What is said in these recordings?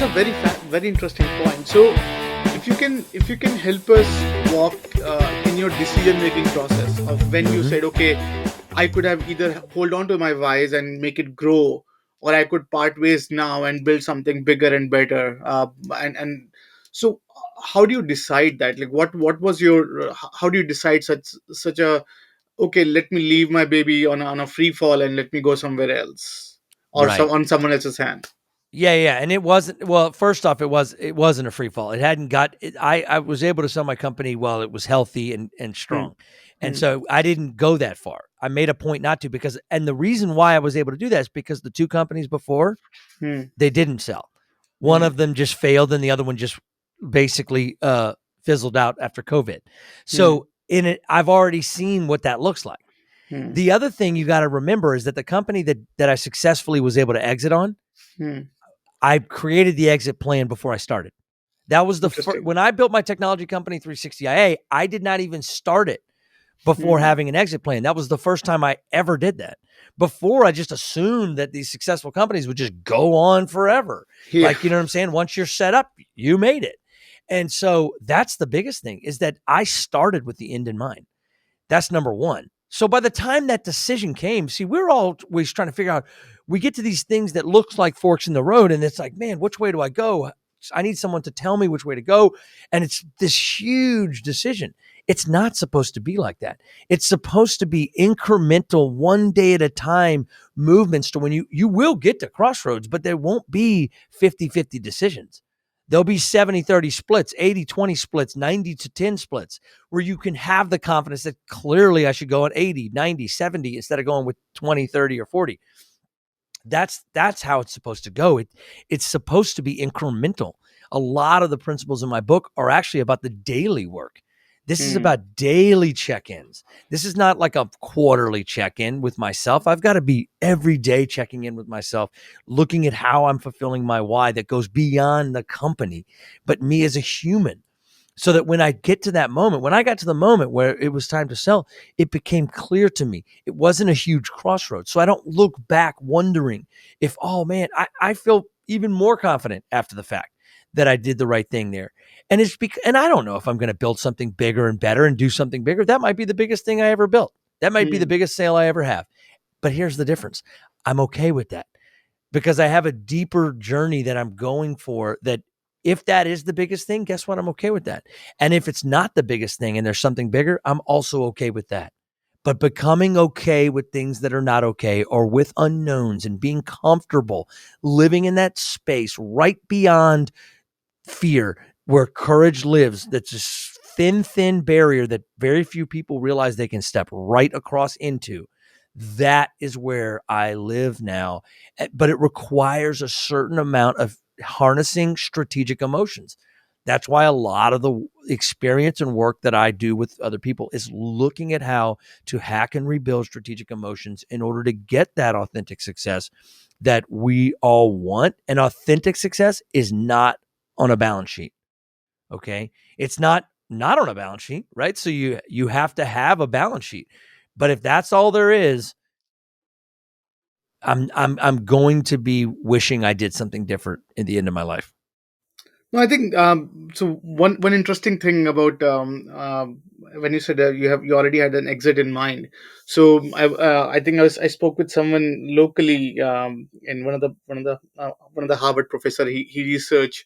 a very interesting point. So, if you can help us walk in your decision making process of when you Mm-hmm. said, okay, I could have either hold on to my wise and make it grow, or I could part ways now and build something bigger and better. And so, how do you decide that? Like, what was your how do you decide such a okay? Let me leave my baby on a free fall and let me go somewhere else, or Right. on someone else's hand. Yeah, and it wasn't. Well, first off, it wasn't a free fall. It hadn't got. I was able to sell my company while it was healthy and Hmm. strong, and Hmm. so I didn't go that far. I made a point not to because, and the reason why I was able to do that is because the two companies before Hmm. they didn't sell. One Hmm. of them just failed, and the other one just basically fizzled out after COVID. Hmm. So in it, I've already seen what that looks like. Hmm. The other thing you got to remember is that the company that I successfully was able to exit on, Hmm. I created the exit plan before I started. That was the first, Interesting. when I built my technology company 360IA, I did not even start it before Hmm. having an exit plan. That was the first time I ever did that. Before, I just assumed that these successful companies would just go on forever. Yeah. Like, you know what I'm saying? Once you're set up, you made it. And so that's the biggest thing, is that I started with the end in mind. That's number one. So by the time that decision came, see, we're always trying to figure out, we get to these things that looks like forks in the road, and it's like, man, which way do I go? I need someone to tell me which way to go. And it's this huge decision. It's not supposed to be like that. It's supposed to be incremental, one day at a time movements to when you will get to crossroads, but there won't be 50-50 decisions. There'll be 70-30 splits, 80-20 splits, 90-10 splits, where you can have the confidence that clearly I should go at 80, 90, 70 instead of going with 20, 30, or 40. That's how it's supposed to go. It's supposed to be incremental. A lot of the principles in my book are actually about the daily work. This is Hmm. about daily check-ins. This is not like a quarterly check-in with myself. I've got to be every day checking in with myself, looking at how I'm fulfilling my why that goes beyond the company, but me as a human. So that when I get to that moment, when I got to the moment where it was time to sell, it became clear to me. It wasn't a huge crossroads. So I don't look back wondering if, oh man, I feel even more confident after the fact that I did the right thing there. And it's because, and I don't know if I'm going to build something bigger and better and do something bigger. That might be the biggest thing I ever built. That might be the Hmm. biggest sale I ever have. But here's the difference. I'm okay with that because I have a deeper journey that I'm going for, that if that is the biggest thing, guess what? I'm okay with that. And if it's not the biggest thing and there's something bigger, I'm also okay with that. But becoming okay with things that are not okay, or with unknowns, and being comfortable living in that space right beyond fear where courage lives, that's this thin barrier that very few people realize they can step right across into. That is where I live now. But it requires a certain amount of harnessing strategic emotions. That's why a lot of the experience and work that I do with other people is looking at how to hack and rebuild strategic emotions in order to get that authentic success that we all want. And authentic success is not on a balance sheet. Okay. It's not on a balance sheet, right? So you have to have a balance sheet. But if that's all there is, I'm going to be wishing I did something different at the end of my life. No, I think so. One interesting thing about when you said you already had an exit in mind. So I think I spoke with someone locally in one of the Harvard professor. He researched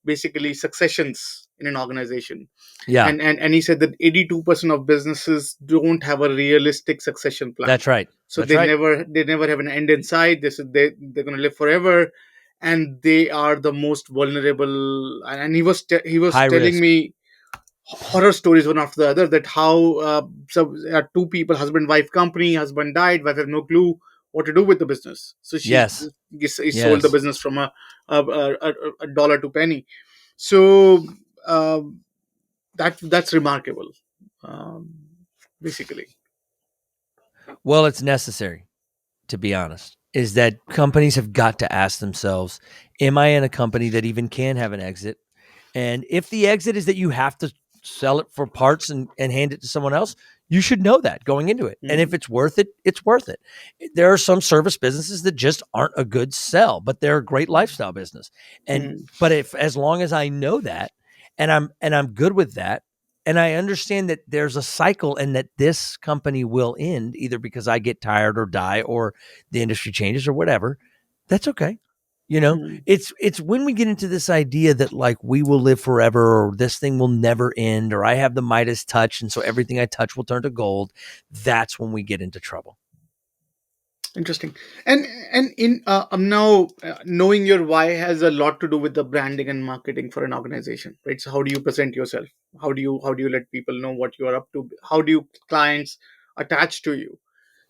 basically successions in an organization, Yeah, and he said that 82% of businesses don't have a realistic succession plan. that's right. So That's right. they never have an end in sight. They said they're going to live forever, and they are the most vulnerable. And he was High telling risk. me horror stories one after the other, that how two people, husband wife company, husband died, wife has no clue what to do with the business, so Yes. he sold the Yes. business from a dollar to penny. So um, that's remarkable, um, basically. Well, it's necessary, to be honest, is that companies have got to ask themselves, am I in a company that even can have an exit? And if the exit is that you have to sell it for parts and hand it to someone else, You should know that going into it. And if Mm, it's worth it, it's worth it. There are some service businesses that just aren't a good sell, but they're a great lifestyle business. And mm, but if as long as I know that and I'm good with that, and I understand that there's a cycle and that this company will end either because I get tired or die or the industry changes or whatever, that's okay. You know, mm. it's when we get into this idea that like we will live forever or this thing will never end or I have the Midas touch and so everything I touch will turn to gold. That's when we get into trouble. Interesting. And in now knowing your why has a lot to do with the branding and marketing for an organization, right? So how do you present yourself? How do you let people know what you are up to? How do you clients attach to you?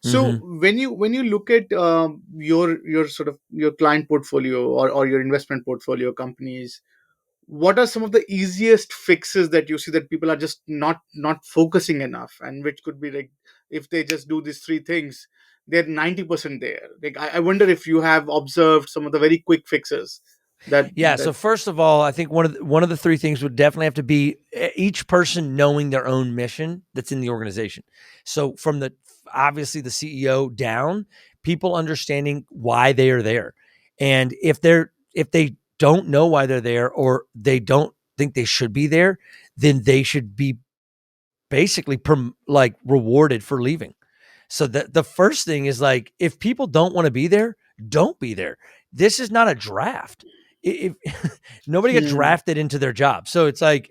So Mm-hmm. when you look at your sort of your client portfolio or your investment portfolio companies, what are some of the easiest fixes that you see that people are just not focusing enough, and which could be like, if they just do these three things, they're 90% there. Like I wonder if you have observed some of the very quick fixes that Yeah. that So first of all, I think one of the three things would definitely have to be each person knowing their own mission that's in the organization. So from the obviously the CEO down, people understanding why they are there, and if they don't know why they're there or they don't think they should be there, then they should be basically like rewarded for leaving. So the first thing is like if people don't want to be there, don't be there. This is not a draft. If nobody got Hmm, drafted into their job. So it's like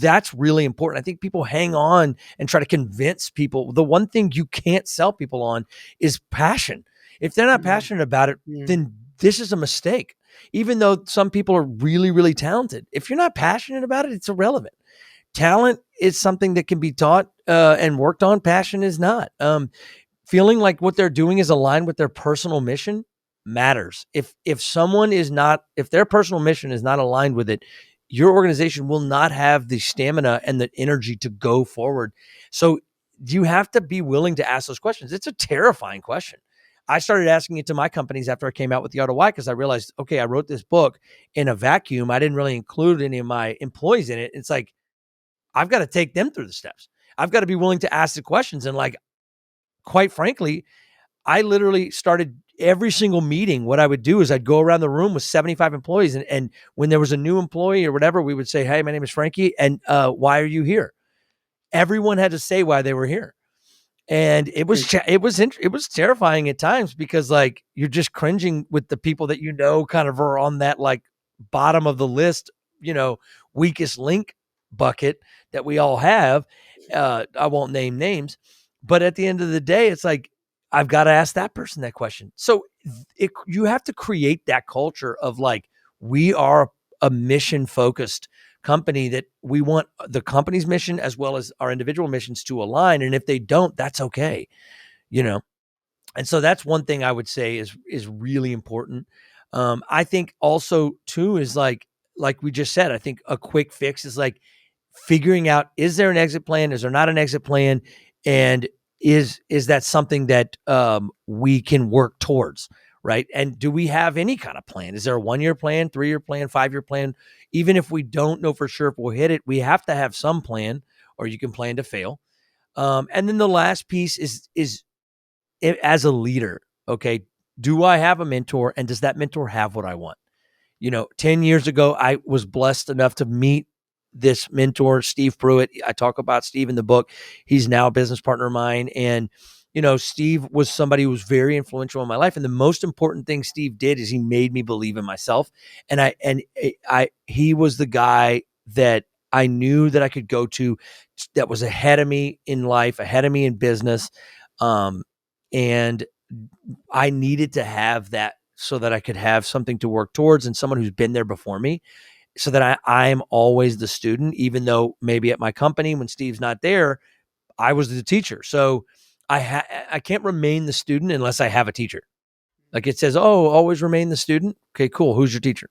that's really important. I think people hang on and try to convince people. The one thing you can't sell people on is passion. If they're not hmm, passionate about it, hmm, then this is a mistake. Even though some people are really, really talented, if you're not passionate about it, it's irrelevant. Talent is something that can be taught and worked on. Passion is not. Feeling like what they're doing is aligned with their personal mission matters. If someone is not, if their personal mission is not aligned with it, your organization will not have the stamina and the energy to go forward. So you have to be willing to ask those questions. It's a terrifying question. I started asking it to my companies after I came out with the Auto Why because I realized, okay, I wrote this book in a vacuum. I didn't really include any of my employees in it. It's like I've got to take them through the steps. I've got to be willing to ask the questions. And like, quite frankly, I literally started every single meeting. What I would do is I'd go around the room with 75 employees. And when there was a new employee or whatever, we would say, hey, my name is Frankie. And why are you here? Everyone had to say why they were here. And it was terrifying at times because like you're just cringing with the people that kind of are on that like bottom of the list, you know, weakest link bucket that we all have. I won't name names, but at the end of the day, it's like I've got to ask that person that question. So you have to create that culture of like we are a mission focused company that we want the company's mission as well as our individual missions to align. And if they don't, that's okay, you know. And so that's one thing I would say is really important. I think also too is like we just said, I think a quick fix is like figuring out is there an exit plan, is there not an exit plan, and is that something that we can work towards, right? And do we have any kind of plan? Is there a 1 year plan, 3 year plan, 5 year plan? Even if we don't know for sure if we'll hit it, we have to have some plan, or you can plan to fail. And then the last piece is as a leader, okay, do I have a mentor, and does that mentor have what I want? 10 years ago, I was blessed enough to meet this mentor, Steve Pruitt. I talk about Steve in the book. He's now a business partner of mine. And, Steve was somebody who was very influential in my life. And the most important thing Steve did is he made me believe in myself. He was the guy that I knew that I could go to that was ahead of me in life, ahead of me in business. And I needed to have that so that I could have something to work towards and someone who's been there before me so that I'm always the student, even though maybe at my company when Steve's not there, I was the teacher. So I can't remain the student unless I have a teacher. Like it says, oh, always remain the student. Okay, cool. Who's your teacher?